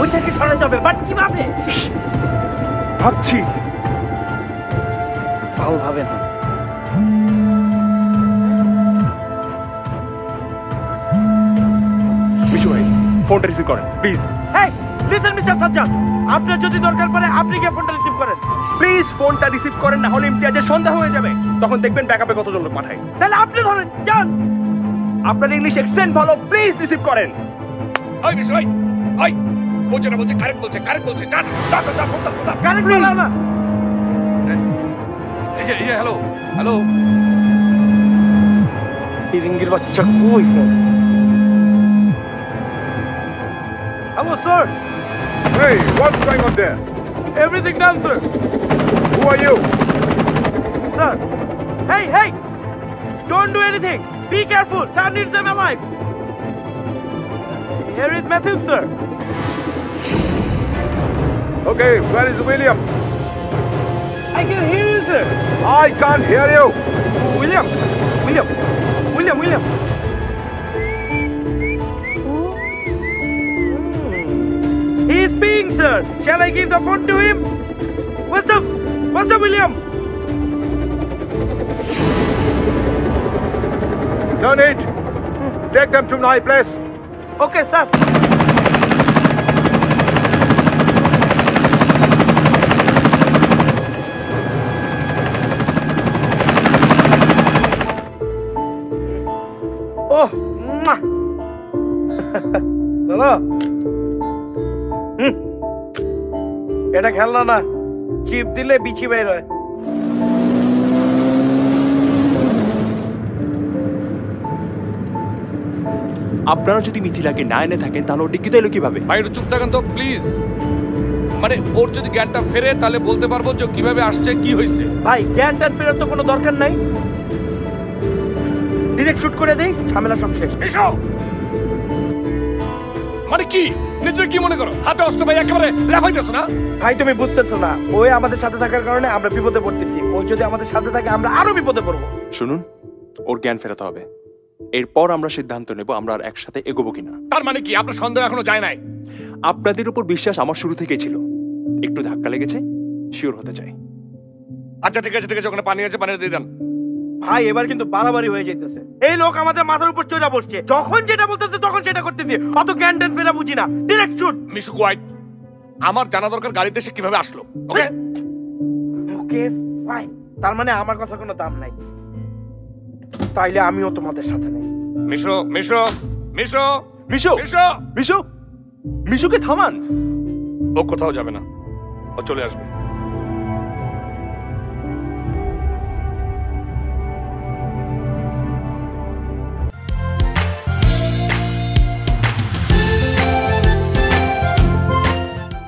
ওইটাকে সরাতে হবে, বাট কিভাবে? ভাবছি। তাও ভাবে না। মিশু ভাই ফোনটা রিসিভ করেন please. Hey listen mister Sajjad, আপনার যদি দরকার পড়ে আপনি গিয়ে ফোনটা রিসিভ করেন। প্লিজ ফোনটা রিসিভ করেন, না হলে ইমতিয়াজের সন্ধ্যা হয়ে যাবে। তখন দেখবেন ব্যাকআপে কতজন লোক পাঠায়। তাহলে আপনি ধরেন, যান। আপনার ইংলিশ এক্সেন্ট ভালো, প্লিজ রিসিভ করেন। ওই মিশু ভাই, ওই বলছে না, বলছে কারেক্ট বলছে, কারেক্ট বলছে। যা ফোনটা কারেন্ট বলা না। এই যে হ্যালো হ্যালো। ফিরিঙ্গির বাচ্চা কই phone? Hello sir. Hey, what's going on there? Everything done, sir. Who are you? Sir. Hey! Don't do anything. Be careful. Sir needs them alive. Here is Matthew, sir. Okay, where is William? I can hear you, sir. I can't hear you. William. He is speaking, sir. Shall I give the phone to him? What's up, William? No need. Take them to my place. Okay, sir. Oh, চলো। এটা খেলনা না, chip দিলে বিচি বের হয়। আপনারা যদি মিথিলাকে না এনে থাকেন তাহলে ও ডিগ্রিতে এলো কিভাবে? ভাই একটু চুপ থাকেন তো প্লিজ। মানে ওর যদি জ্ঞানটা ফেরে তাহলে বলতে পারবো যে কিভাবে আসছে, কি হয়েছে। ভাই জ্ঞানটার ফেরার তো কোনো দরকার নাই, ডিরেক্ট শুট করে দেই, ঝামেলা সব শেষ। এসো। মানে কি নিজের কি মনে করো? হাতে অস্ত্র ভাই একেবারে লাফাইতেছো না? ভাই তুমি বুঝতেছো না, ওই আমাদের সাথে থাকার কারণে আমরা বিপদে পড়তেছি। ওই যদি আমাদের সাথে থাকে আমরা আরো বিপদে পড়বো। শুনুন, ওর জ্ঞান ফেরাতে হবে। এরপর আমরা সিদ্ধান্ত নেব আমরা আর একসাথে এগোবো কিনা। তার মানে কি আপনার সন্দেহ এখনো যায় নাই? আপনাদের উপর বিশ্বাস আমার শুরু থেকেই ছিল, একটু ধাক্কা লেগেছে, শিওর হতে চাই। আচ্ছা ঠিক আছে, ওখানে পানি আছে, পানিটা দিয়ে দেন। ভাই এবার কিন্তু বাড়াবাড়ি হয়ে যাইতেছে। এই লোক আমাদের মাথার উপর চড়া বসছে, যখন যেটা বলতেছে তখন সেটা করতেছে। অত জ্ঞান ট্যান ফেরা বুঝি না, ডিরেক্ট শুট। মিশু কোয়াইট, আমার জানা দরকার গাড়িতে সে কিভাবে আসলো। ওকে ওকে ফাইন, তার মানে আমার কথা কোনো দাম নাই, তাইলে আমিও তোমাদের সাথে নেই। মিশু মিশু মিশু মিশু মিশু মিশুকে থামান। ও কোথাও যাবে না, ও চলে আসবে।